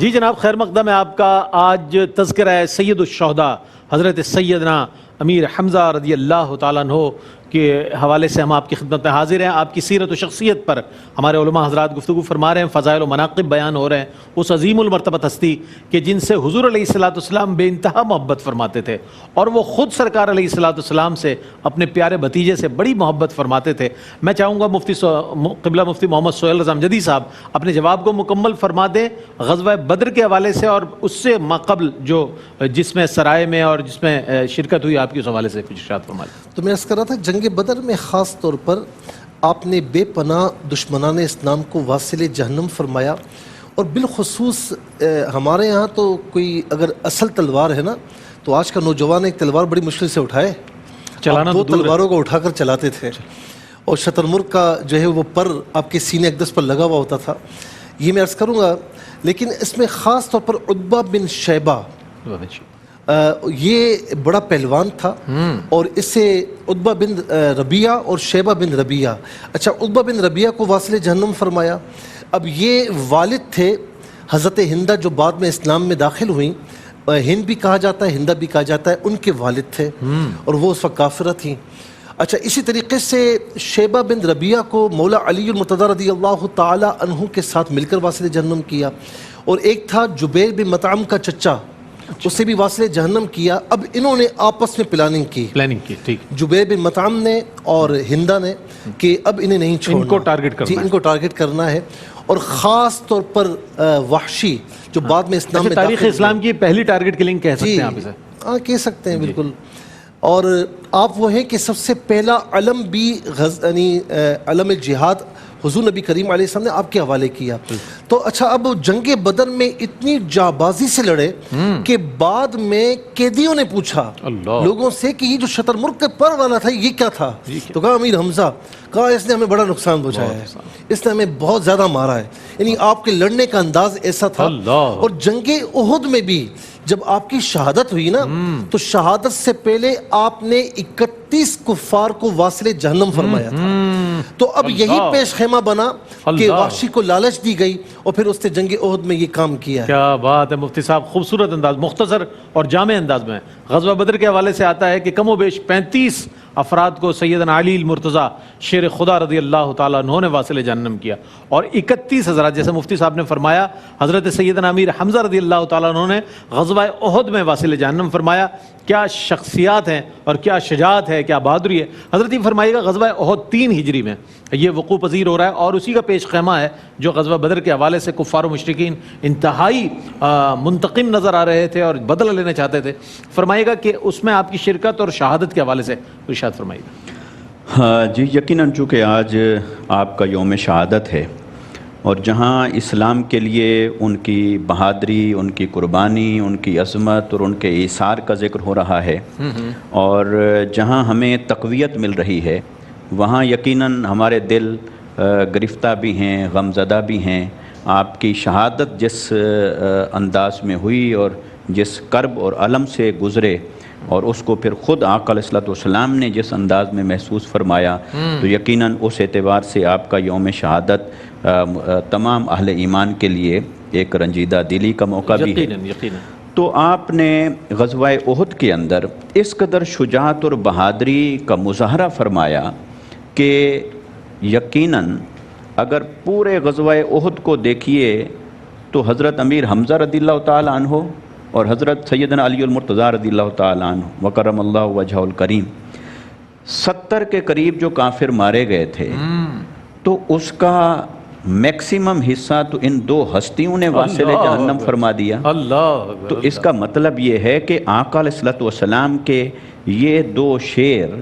جی جناب، خیر مقدم ہے آپ کا۔ آج تذکرہ ہے سید الشہداء حضرت سیدنا امیر حمزہ رضی اللہ تعالیٰ عنہ کے حوالے سے ہم آپ کی خدمت میں حاضر ہیں۔ آپ کی سیرت و شخصیت پر ہمارے علماء حضرات گفتگو فرما رہے ہیں، فضائل و مناقب بیان ہو رہے ہیں اس عظیم المرتبت ہستی کہ جن سے حضور علیہ الصلوۃ والسلام بے انتہا محبت فرماتے تھے، اور وہ خود سرکار علیہ الصلوۃ والسلام سے اپنے پیارے بھتیجے سے بڑی محبت فرماتے تھے۔ میں چاہوں گا قبلہ مفتی محمد سہیل رضا امجدی صاحب اپنے جواب کو مکمل فرما دیں غزوہ بدر کے حوالے سے، اور اس سے ماقبل جو جس میں سرائے میں اور جس میں شرکت ہوئی آپ کی اس حوالے سے کچھ ارشاد فرما لیں۔ تو میں عرض کر رہا تھا جنگ بدر میں خاص طور پر آپ نے بے پناہ دشمنان اسلام کو واصل جہنم فرمایا، اور بالخصوص ہمارے ہاں تو کوئی اگر اصل تلوار ہے نا تو آج کا نوجوان ایک تلوار بڑی مشکل سے اٹھائے، چلانا دو تلواروں کو اٹھا کر چلاتے تھے، اور شتر مرغ کا جو ہے وہ پر آپ کے سینے اقدس پر لگا ہوا ہوتا تھا۔ یہ میں عرض کروں گا، لیکن اس میں خاص طور پر عتبہ بن شیبہ یہ بڑا پہلوان تھا، اور اس سے عتبہ بن ربیعہ اور شیبہ بن ربیعہ، اچھا عتبہ بن ربیعہ کو واصل جہنم فرمایا۔ اب یہ والد تھے حضرت ہندہ جو بعد میں اسلام میں داخل ہوئیں، ہند بھی کہا جاتا ہے ہندہ بھی کہا جاتا ہے، ان کے والد تھے اور وہ اس وقت کافرہ تھیں۔ اچھا اسی طریقے سے شیبہ بن ربیعہ کو مولا علی المرتضیٰ رضی اللہ تعالی عنہ کے ساتھ مل کر واصل جہنم کیا، اور ایک تھا جبیر بن مطعم کا چچا، اسے بھی واصل جہنم کیا۔ اب انہوں نے آپس میں پلاننگ کی، ٹھیک، جبیر بن مطعم نے اور ہندہ نے، کہ اب انہیں نہیں چھوڑنا، ان کو ٹارگٹ کرنا جی ان کو ٹارگٹ کرنا ہے۔ اور خاص طور پر وحشی جو بعد میں اسلام میں تاریخ اسلام کی پہلی ٹارگٹ کلنگ کہہ سکتے ہیں آپ اسے؟ ہاں کہہ سکتے ہیں بالکل۔ اور آپ وہ ہیں کہ سب سے پہلا علم بھی یعنی علم جہاد حضور نبی کریم علیہ السلام نے آپ کے حوالے کیا۔ تو اچھا اب جنگ بدر میں اتنی جانبازی سے لڑے کہ بعد میں قیدیوں نے پوچھا لوگوں سے کہ یہ جو شتر مرغ کے پر والا تھا یہ کیا تھا؟ تو کہا امیر حمزہ، کہا اس نے ہمیں بڑا نقصان پہنچایا ہے، اس نے ہمیں بہت زیادہ مارا ہے۔ یعنی آپ کے لڑنے کا انداز ایسا تھا۔ اور جنگ احد میں بھی جب آپ کی شہادت ہوئی نا تو شہادت سے پہلے آپ نے 31 کفار کو واصل جہنم فرمایا تھا۔ تو اب یہی پیش خیمہ بنا کہ وحشی کو لالچ دی گئی، اور پھر اس نے جنگ احد میں یہ کام کیا ہے۔ کیا بات ہے مفتی صاحب، خوبصورت انداز، مختصر اور جامع انداز میں غزوہ بدر کے حوالے سے آتا ہے کہ کم و بیش 35 افراد کو سیدنا علی المرتضیٰ شیر خدا رضی اللہ تعالیٰ عنہ نے واصل جہنم کیا، اور 31 حضرات جیسے مفتی صاحب نے فرمایا حضرت سیدنا امیر حمزہ رضی اللہ تعالیٰ عنہ نے غزوہ احد میں واصل جہنم فرمایا۔ کیا شخصیات ہیں اور کیا شجاعت ہے، کیا بہادری ہے۔ حضرت یہ فرمائے گا غزوہ احد 3 ہجری میں یہ وقوع پذیر ہو رہا ہے، اور اسی کا پیش خیمہ ہے جو غزوہ بدر کے حوالے سے کفار و مشرکین انتہائی منتقم نظر آ رہے تھے اور بدلہ لینا چاہتے تھے۔ فرمائے گا کہ اس میں آپ کی شرکت اور شہادت کے حوالے سے ارشاد فرمائیے گا۔ ہاں جی، یقیناً چونکہ آج آپ کا یوم شہادت ہے، اور جہاں اسلام کے لیے ان کی بہادری، ان کی قربانی، ان کی عظمت اور ان کے ایثار کا ذکر ہو رہا ہے، اور جہاں ہمیں تقویت مل رہی ہے، وہاں یقیناً ہمارے دل گرفتہ بھی ہیں، غمزدہ بھی ہیں۔ آپ کی شہادت جس انداز میں ہوئی اور جس کرب اور علم سے گزرے، اور اس کو پھر خود آقا علیہ الصلوۃ والسلام نے جس انداز میں محسوس فرمایا، تو یقیناً اس اعتبار سے آپ کا یوم شہادت تمام اہل ایمان کے لیے ایک رنجیدہ دلی کا موقع بھی ہے۔ یقیناً۔ تو آپ نے غزوہ احد کے اندر اس قدر شجاعت اور بہادری کا مظاہرہ فرمایا کہ یقیناً اگر پورے غزوہ احد کو دیکھیے تو حضرت امیر حمزہ رضی اللہ تعالی عنہ اور حضرت سیدنا علی المرتضیٰ رضی اللہ تعالی عنہ وکرم اللہ وجہہ الکریم 70 کے قریب جو کافر مارے گئے تھے، تو اس کا میکسیمم حصہ تو ان 2 ہستیوں نے واصل جہنم فرما دیا۔ تو اس کا مطلب یہ ہے کہ آقا علیہ الصلوۃ والسلام کے یہ 2 شیر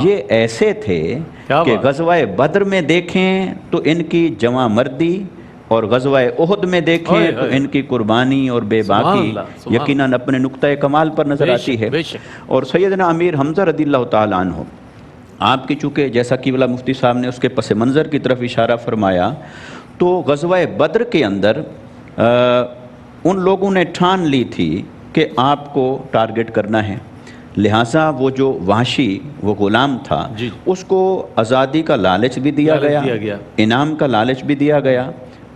یہ ایسے تھے کہ غزوہ بدر میں دیکھیں تو ان کی جواں مردی، اور غزوہ احد میں دیکھیں تو ان کی قربانی اور بے باکی یقیناً اپنے نقطۂ کمال پر نظر آتی ہے۔ اور سیدنا امیر حمزہ رضی اللہ تعالی عنہ، آپ کی چونکہ جیسا کہ قبلہ مفتی صاحب نے اس کے پس منظر کی طرف اشارہ فرمایا، تو غزوہ بدر کے اندر ان لوگوں نے ٹھان لی تھی کہ آپ کو ٹارگٹ کرنا ہے، لہٰذا وہ جو وحشی وہ غلام تھا اس کو آزادی کا لالچ بھی دیا گیا، انعام کا لالچ بھی دیا گیا،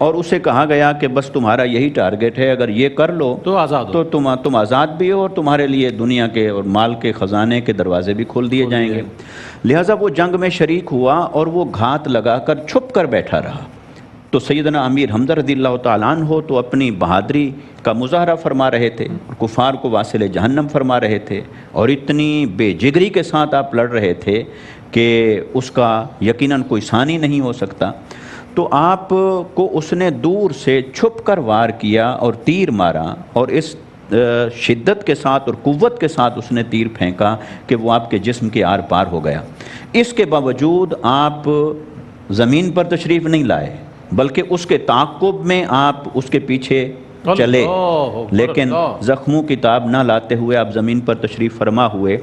اور اسے کہا گیا کہ بس تمہارا یہی ٹارگٹ ہے، اگر یہ کر لو تو آزاد ہو۔ تو تم آزاد بھی ہو اور تمہارے لیے دنیا کے اور مال کے خزانے کے دروازے بھی کھول دیے جائیں گے۔ لہٰذا وہ جنگ میں شریک ہوا اور وہ گھات لگا کر چھپ کر بیٹھا رہا۔ تو سیدنا امیر حمزہ رضی اللہ تعالیٰ عنہ تو اپنی بہادری کا مظاہرہ فرما رہے تھے، کفار کو واصل جہنم فرما رہے تھے، اور اتنی بے جگری کے ساتھ آپ لڑ رہے تھے کہ اس کا یقیناً کوئی ثانی نہیں ہو سکتا۔ تو آپ کو اس نے دور سے چھپ کر وار کیا اور تیر مارا، اور اس شدت کے ساتھ اور قوت کے ساتھ اس نے تیر پھینکا کہ وہ آپ کے جسم کے آر پار ہو گیا۔ اس کے باوجود آپ زمین پر تشریف نہیں لائے، بلکہ اس کے تعاقب میں آپ اس کے پیچھے چلے، لیکن زخموں کی تاب نہ لاتے ہوئے آپ زمین پر تشریف فرما ہوئے۔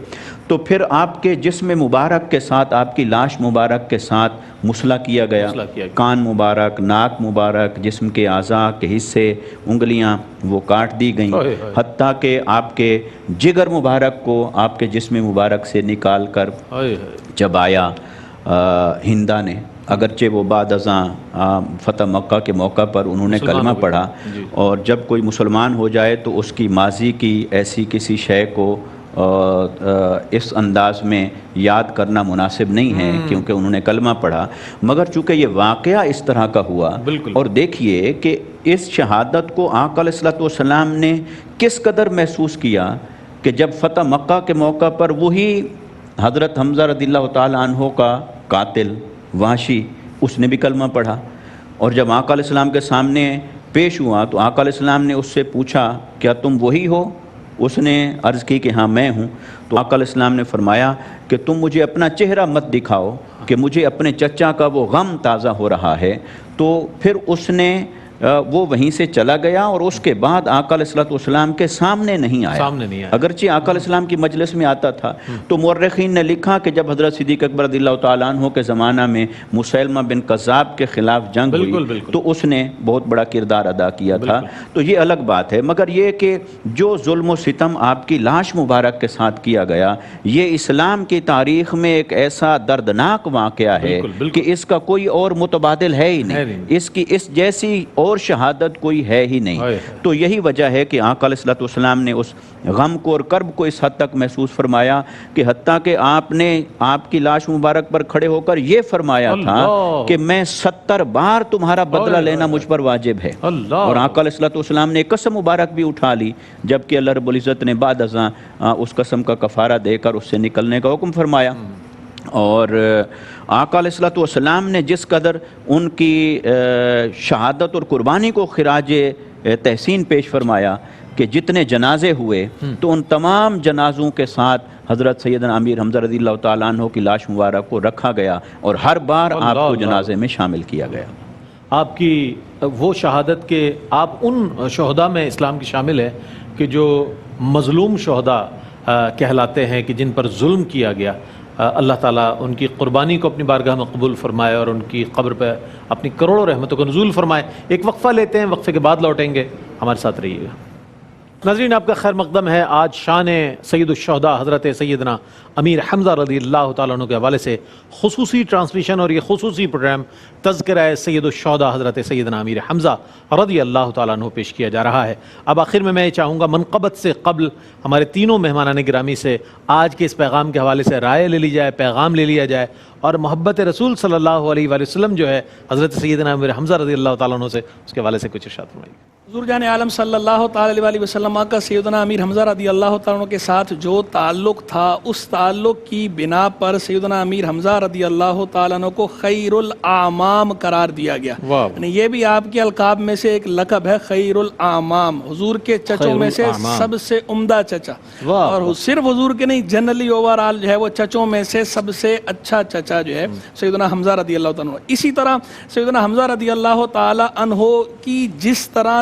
تو پھر آپ کے جسم مبارک کے ساتھ، آپ کی لاش مبارک کے ساتھ مسلح کیا گیا، کان مبارک، ناک مبارک، جسم کے اعضاء کے حصے، انگلیاں وہ کاٹ دی گئیں، حتیٰ کہ آپ کے جگر مبارک کو آپ کے جسم مبارک سے نکال کر چبایا ہندا نے، اگرچہ وہ بعد ازاں فتح مکہ کے موقع پر انہوں نے کلمہ پڑھا، اور جب کوئی مسلمان ہو جائے تو اس کی ماضی کی ایسی کسی شے کو اس انداز میں یاد کرنا مناسب نہیں ہے کیونکہ انہوں نے کلمہ پڑھا، مگر چونکہ یہ واقعہ اس طرح کا ہوا۔ اور دیکھیے کہ اس شہادت کو آقا علیہ الصلوۃ والسلام نے کس قدر محسوس کیا کہ جب فتح مکہ کے موقع پر وہی حضرت حمزہ رضی اللہ تعالیٰ عنہ کا قاتل وحشی، اس نے بھی کلمہ پڑھا، اور جب آقا علیہ السلام کے سامنے پیش ہوا تو آقا علیہ السلام نے اس سے پوچھا کیا تم وہی ہو؟ اس نے عرض کی کہ ہاں میں ہوں۔ تو آقا علیہ السلام نے فرمایا کہ تم مجھے اپنا چہرہ مت دکھاؤ کہ مجھے اپنے چچا کا وہ غم تازہ ہو رہا ہے۔ تو پھر اس نے وہ وہیں سے چلا گیا، اور اس کے بعد آقا علیہ الصلوۃ والسلام کے سامنے نہیں آیا، اگرچہ آقا علیہ السلام کی مجلس میں آتا تھا۔ تو مورخین نے لکھا کہ جب حضرت صدیق اکبر رضی اللہ تعالیٰ عنہ کے زمانہ میں مسیلمہ بن کذاب کے خلاف جنگ ہوئی تو اس نے بہت بڑا کردار ادا کیا تھا۔ تو یہ الگ بات ہے، مگر یہ کہ جو ظلم و ستم آپ کی لاش مبارک کے ساتھ کیا گیا، یہ اسلام کی تاریخ میں ایک ایسا دردناک واقعہ ہے کہ اس کا کوئی اور متبادل ہے ہی نہیں، اس جیسی اور شہادت کوئی ہے ہی نہیں۔ تو یہی وجہ ہے کہ آقا علیہ الصلوۃ والسلام نے اس غم کو اور کرب کو اس حد تک محسوس فرمایا کہ حتیٰ کہ آپ نے آپ کی لاش مبارک پر کھڑے ہو کر یہ فرمایا تھا کہ میں 70 بار تمہارا بدلہ لینا مجھ پر واجب ہے، اور آقا علیہ الصلوۃ والسلام نے ایک قسم مبارک بھی اٹھا لی، جبکہ اللہ رب العزت نے بعد ازاں اس قسم کا کفارہ دے کر اس سے نکلنے کا حکم فرمایا۔ اور آقا علیہ الصلوۃ والسلام نے جس قدر ان کی شہادت اور قربانی کو خراج تحسین پیش فرمایا کہ جتنے جنازے ہوئے تو ان تمام جنازوں کے ساتھ حضرت سیدنا امیر حمزہ رضی اللہ تعالیٰ عنہ کی لاش مبارک کو رکھا گیا، اور ہر بار آپ کو جنازے میں شامل کیا گیا۔ آپ کی وہ شہادت کہ آپ ان شہداء میں اسلام کی شامل ہے کہ جو مظلوم شہداء کہلاتے ہیں، کہ جن پر ظلم کیا گیا، اللہ تعالیٰ ان کی قربانی کو اپنی بارگاہ میں قبول فرمائے اور ان کی قبر پہ اپنی کروڑوں رحمتوں کو نزول فرمائے۔ ایک وقفہ لیتے ہیں، وقفے کے بعد لوٹیں گے، ہمارے ساتھ رہیے گا۔ ناظرین، آپ کا خیر مقدم ہے۔ آج شان سید الشہداء حضرت سیدنا امیر حمزہ رضی اللہ تعالیٰ عنہ کے حوالے سے خصوصی ٹرانسمیشن اور یہ خصوصی پروگرام تذکرہ سید الشہداء حضرت سیدنا امیر حمزہ رضی اللہ تعالیٰ عنہ پیش کیا جا رہا ہے۔ اب آخر میں چاہوں گا منقبت سے قبل ہمارے تینوں مہمانان گرامی سے آج کے اس پیغام کے حوالے سے رائے لے لی جائے، پیغام لے لیا جائے، اور محبت رسول صلی اللہ علیہ وآلہ وسلم جو ہے حضرت سیدنا امیر حمزہ رضی اللہ تعالیٰ عنہ سے، اس کے حوالے سے کچھ ارشاد فرمائیے۔ حضور جان عالم صلی اللہ تعالی علیہ وسلم کا سیدنا امیر حمزہ رضی اللہ تعالیٰ عنہ کے ساتھ جو تعلق تھا، اس تعلق کی بنا پر سیدنا امیر حمزہ رضی اللہ تعالیٰ عنہ کو خیر الاعمام قرار دیا گیا۔ یعنی یہ بھی آپ کے القاب میں سے ایک لقب ہے، خیر الاعمام، حضور کے چچوں میں سے سب سے عمدہ چچا، اور صرف حضور کے نہیں، جنرلی اوورآل جو ہے وہ چچوں میں سے سب سے اچھا چچا جو ہے سیدنا حمزہ رضی اللہ تعالیٰ عنہ۔ اسی طرح سیدنا حمزہ رضی اللہ تعالیٰ عنہ کی جس طرح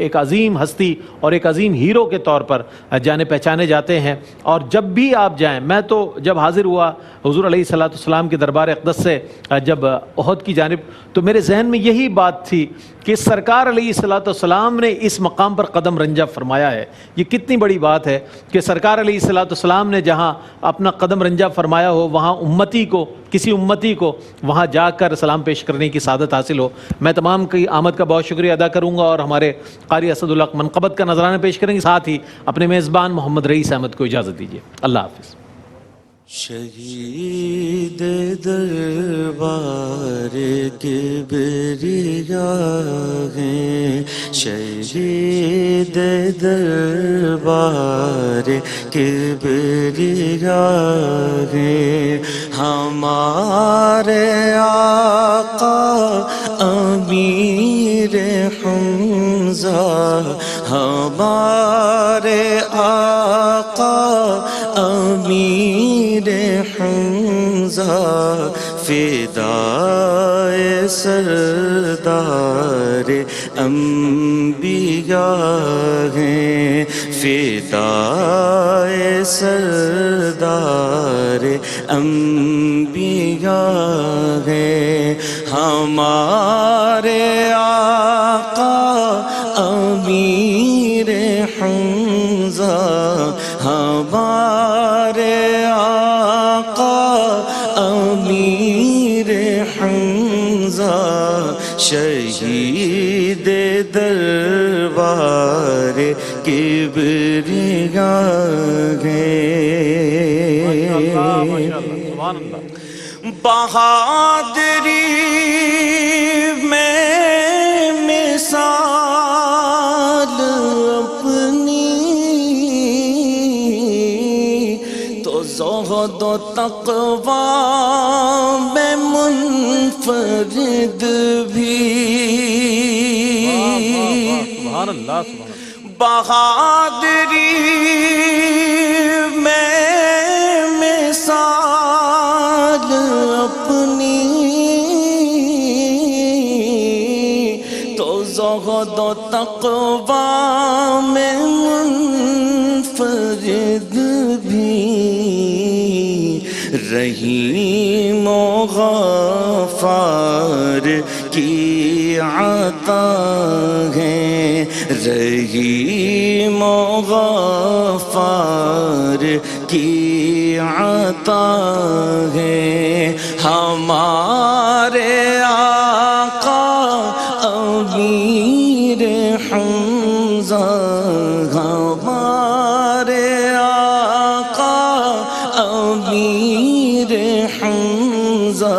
ایک عظیم ہستی اور ایک عظیم ہیرو کے طور پر جانے پہچانے جاتے ہیں. اور جب بھی آپ جائیں, میں تو جب حاضر ہوا حضور علیہ الصلوۃ والسلام کے دربار اقدس سے جب احد کی جانب, تو میرے ذہن میں یہی بات تھی کہ سرکار علیہ الصلوۃ والسلام نے اس مقام پر قدم رنجہ فرمایا ہے. یہ کتنی بڑی بات ہے کہ سرکار علیہ الصلوۃ والسلام نے جہاں اپنا قدم رنجہ فرمایا ہو, وہاں امتی کو, کسی امتی کو وہاں جا کر سلام پیش کرنے کی سعادت حاصل ہو. میں تمام کی آمد کا بہت شکریہ ادا کروں گا, اور ہمارے قاری اسد الحق منقبت کا نذرانہ پیش کریں گے. ساتھ ہی اپنے میزبان محمد رئیس احمد کو اجازت دیجیے. اللہ حافظ. شہید دربار کبریا ہیں, شہید دربار کبریا ہیں, ہمارے آقا امیر حمزہ, ہمارے آقا امیر حمزہ, فدائے سردار انبیاء ہیں, فدائے سردار انبیاء ہیں, ہمارے آقا امیر حمزہ, ہمارے آقا امیر حمزہ, شہید دربار کبریا ہیں. سبحان اللہ. بہادری میں مثال اپنی تو زہد و تقوی میں منفرد بھی. سبحان اللہ. سبحان اللہ. بہادری میں مثال اپنی تو زہد و تقوی میں منفرد بھی. رحیم و غفار کی عطا ہے, رحیم و غفار کی عطا ہے, ہمارے آقا امیر حمزہ, ہمارے آقا امیر حمزہ,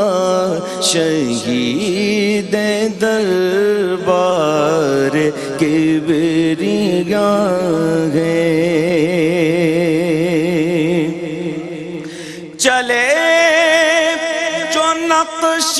شہید دربار کبریا ہیں. چلے جو نقش